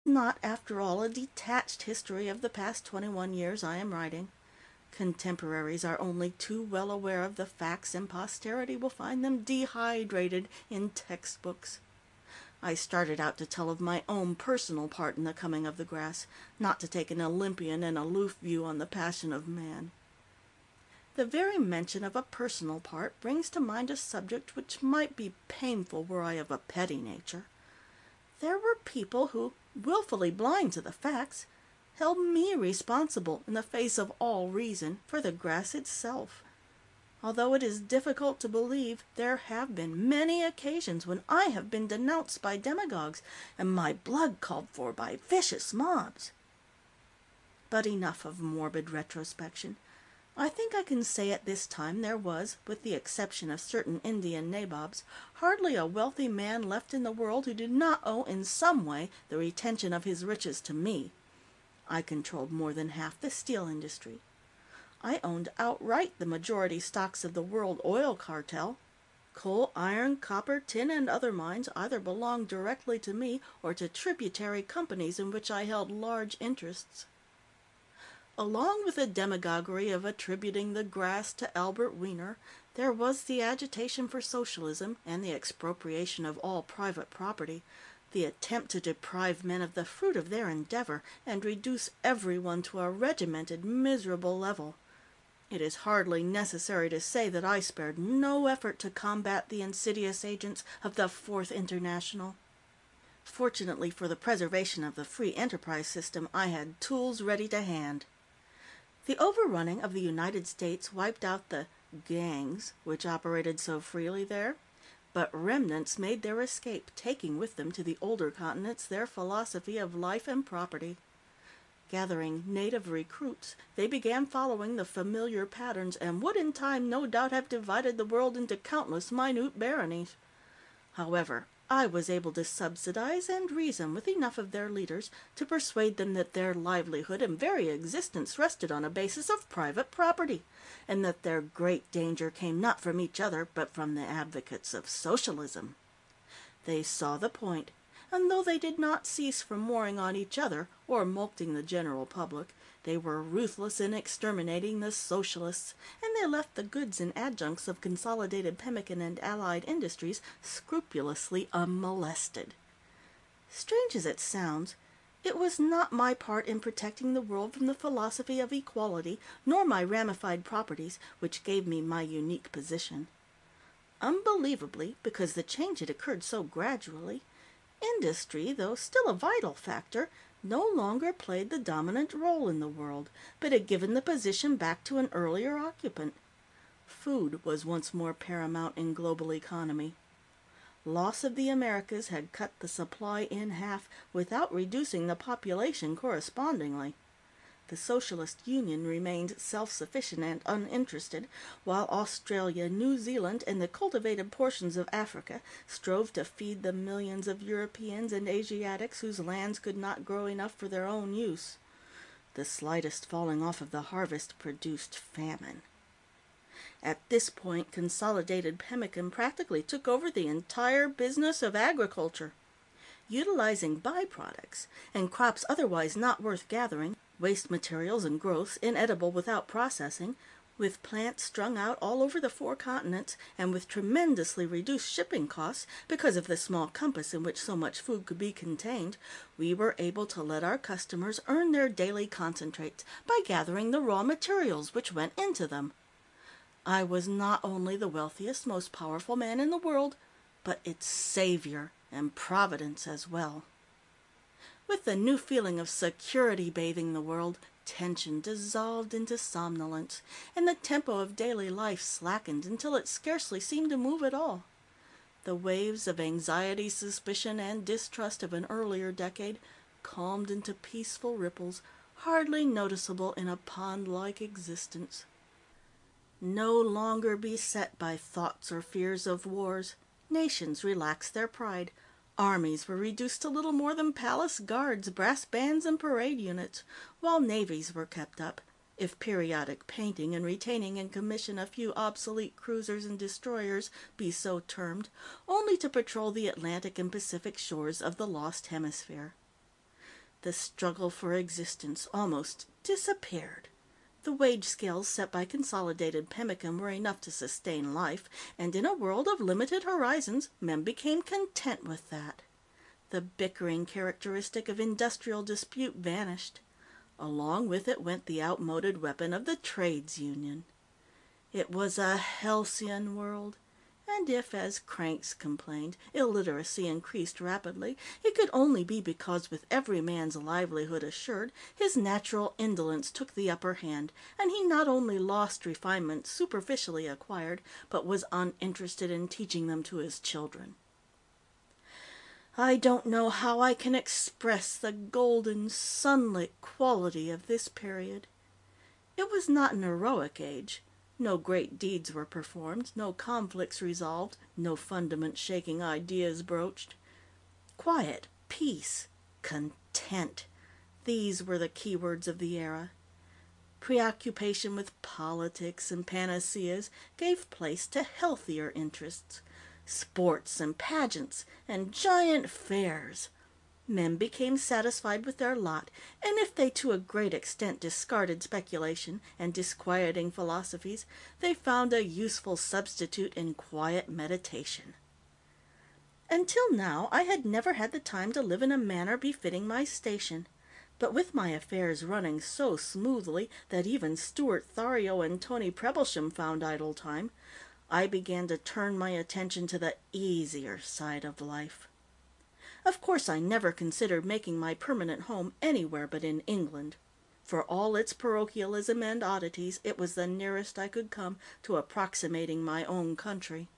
Not, after all, a detached history of the past 21 years I am writing. Contemporaries are only too well aware of the facts, and posterity will find them dehydrated in textbooks. I started out to tell of my own personal part in the coming of the grass, not to take an Olympian and aloof view on the passion of man. The very mention of a personal part brings to mind a subject which might be painful were I of a petty nature. There were people who, willfully blind to the facts, held me responsible, in the face of all reason, for the grass itself. Although it is difficult to believe, there have been many occasions when I have been denounced by demagogues, and my blood called for by vicious mobs. But enough of morbid retrospection. I think I can say at this time there was, with the exception of certain Indian nabobs, hardly a wealthy man left in the world who did not owe in some way the retention of his riches to me. I controlled more than half the steel industry. I owned outright the majority stocks of the World Oil Cartel. Coal, iron, copper, tin, and other mines either belonged directly to me or to tributary companies in which I held large interests. Along with the demagoguery of attributing the grass to Albert Wiener, there was the agitation for socialism and the expropriation of all private property, the attempt to deprive men of the fruit of their endeavor and reduce everyone to a regimented, miserable level. It is hardly necessary to say that I spared no effort to combat the insidious agents of the Fourth International. Fortunately for the preservation of the free enterprise system, I had tools ready to hand. The overrunning of the United States wiped out the gangs which operated so freely there, but remnants made their escape, taking with them to the older continents their philosophy of life and property. Gathering native recruits, they began following the familiar patterns, and would in time no doubt have divided the world into countless minute baronies. However, I was able to subsidize and reason with enough of their leaders to persuade them that their livelihood and very existence rested on a basis of private property, and that their great danger came not from each other, but from the advocates of socialism. They saw the point, and though they did not cease from warring on each other or mulcting the general public, they were ruthless in exterminating the socialists, and they left the goods and adjuncts of Consolidated Pemmican and Allied Industries scrupulously unmolested. Strange as it sounds, it was not my part in protecting the world from the philosophy of equality, nor my ramified properties, which gave me my unique position. Unbelievably, because the change had occurred so gradually, industry, though still a vital factor, no longer played the dominant role in the world, but had given the position back to an earlier occupant. Food was once more paramount in global economy. Loss of the Americas had cut the supply in half without reducing the population correspondingly. The Socialist Union remained self-sufficient and uninterested, while Australia, New Zealand, and the cultivated portions of Africa strove to feed the millions of Europeans and Asiatics whose lands could not grow enough for their own use. The slightest falling off of the harvest produced famine. At this point, Consolidated Pemmican practically took over the entire business of agriculture. Utilizing byproducts and crops otherwise not worth gathering, waste materials and growths inedible without processing, with plants strung out all over the 4 continents, and with tremendously reduced shipping costs because of the small compass in which so much food could be contained, we were able to let our customers earn their daily concentrates by gathering the raw materials which went into them. I was not only the wealthiest, most powerful man in the world, but its savior and providence as well. With the new feeling of security bathing the world, tension dissolved into somnolence, and the tempo of daily life slackened until it scarcely seemed to move at all. The waves of anxiety, suspicion, and distrust of an earlier decade calmed into peaceful ripples, hardly noticeable in a pond-like existence. No longer beset by thoughts or fears of wars, nations relaxed their pride. Armies were reduced to little more than palace guards, brass bands, and parade units, while navies were kept up, if periodic painting and retaining in commission a few obsolete cruisers and destroyers be so termed, only to patrol the Atlantic and Pacific shores of the lost hemisphere. The struggle for existence almost disappeared. The wage scales set by Consolidated Pemmican were enough to sustain life, and in a world of limited horizons, men became content with that. The bickering characteristic of industrial dispute vanished. Along with it went the outmoded weapon of the trades union. It was a halcyon world, and if, as cranks complained, illiteracy increased rapidly, it could only be because, with every man's livelihood assured, his natural indolence took the upper hand, and he not only lost refinements superficially acquired, but was uninterested in teaching them to his children. I don't know how I can express the golden, sunlit quality of this period. It was not an heroic age. No great deeds were performed, no conflicts resolved, no fundament-shaking ideas broached. Quiet, peace, content. These were the keywords of the era. Preoccupation with politics and panaceas gave place to healthier interests. Sports and pageants and giant fairs. Men became satisfied with their lot, and if they to a great extent discarded speculation and disquieting philosophies, they found a useful substitute in quiet meditation. Until now, I had never had the time to live in a manner befitting my station, but with my affairs running so smoothly that even Stuart Thario and Tony Preblesham found idle time, I began to turn my attention to the easier side of life. Of course, I never considered making my permanent home anywhere but in England. For all its parochialism and oddities, it was the nearest I could come to approximating my own country.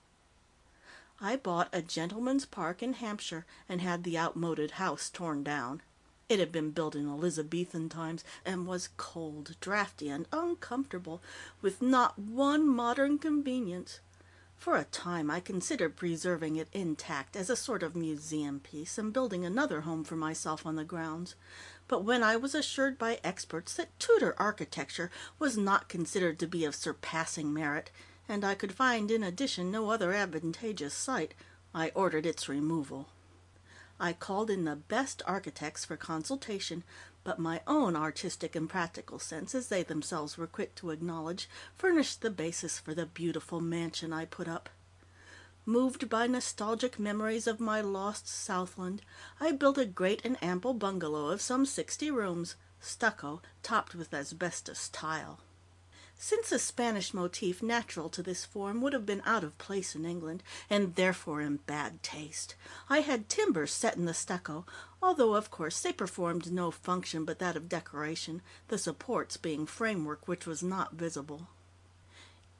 I bought a gentleman's park in Hampshire and had the outmoded house torn down. It had been built in Elizabethan times and was cold, drafty, and uncomfortable, with not one modern convenience. For a time, I considered preserving it intact as a sort of museum piece and building another home for myself on the grounds. But when I was assured by experts that Tudor architecture was not considered to be of surpassing merit, and I could find in addition no other advantageous site, I ordered its removal. I called in the best architects for consultation, but my own artistic and practical sense, as they themselves were quick to acknowledge, furnished the basis for the beautiful mansion I put up. Moved by nostalgic memories of my lost Southland, I built a great and ample bungalow of some 60 rooms, stucco, topped with asbestos tile. Since a Spanish motif natural to this form would have been out of place in England, and therefore in bad taste, I had timbers set in the stucco, although, of course, they performed no function but that of decoration, the supports being framework which was not visible.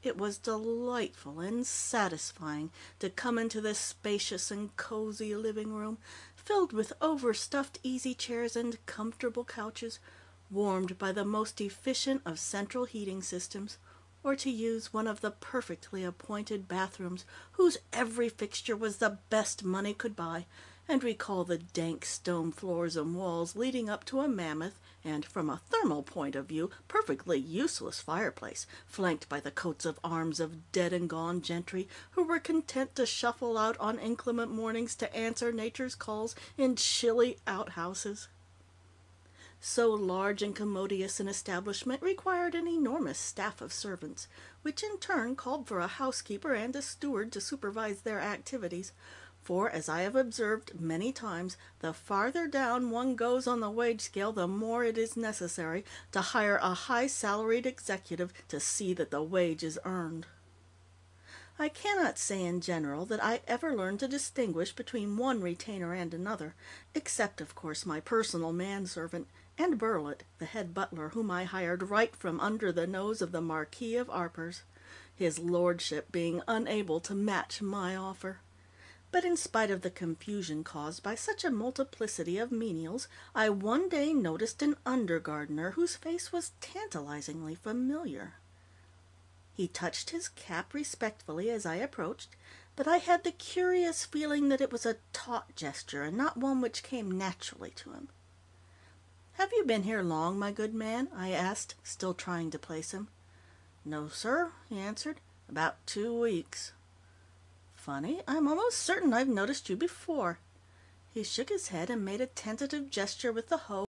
It was delightful and satisfying to come into this spacious and cozy living room, filled with overstuffed easy chairs and comfortable couches, warmed by the most efficient of central heating systems, or to use one of the perfectly appointed bathrooms whose every fixture was the best money could buy, and recall the dank stone floors and walls leading up to a mammoth and, from a thermal point of view, perfectly useless fireplace, flanked by the coats of arms of dead and gone gentry who were content to shuffle out on inclement mornings to answer nature's calls in chilly outhouses. So large and commodious an establishment required an enormous staff of servants, which in turn called for a housekeeper and a steward to supervise their activities, for, as I have observed many times, the farther down one goes on the wage scale, the more it is necessary to hire a high-salaried executive to see that the wage is earned. I cannot say in general that I ever learned to distinguish between one retainer and another, except, of course, my personal manservant, and Burlet, the head butler, whom I hired right from under the nose of the Marquis of Arpers, his lordship being unable to match my offer. But in spite of the confusion caused by such a multiplicity of menials, I one day noticed an under-gardener whose face was tantalizingly familiar. He touched his cap respectfully as I approached, but I had the curious feeling that it was a taught gesture and not one which came naturally to him. "Have you been here long, my good man?" I asked, still trying to place him. "No, sir," he answered. "About 2 weeks." "Funny, I'm almost certain I've noticed you before." He shook his head and made a tentative gesture with the hoe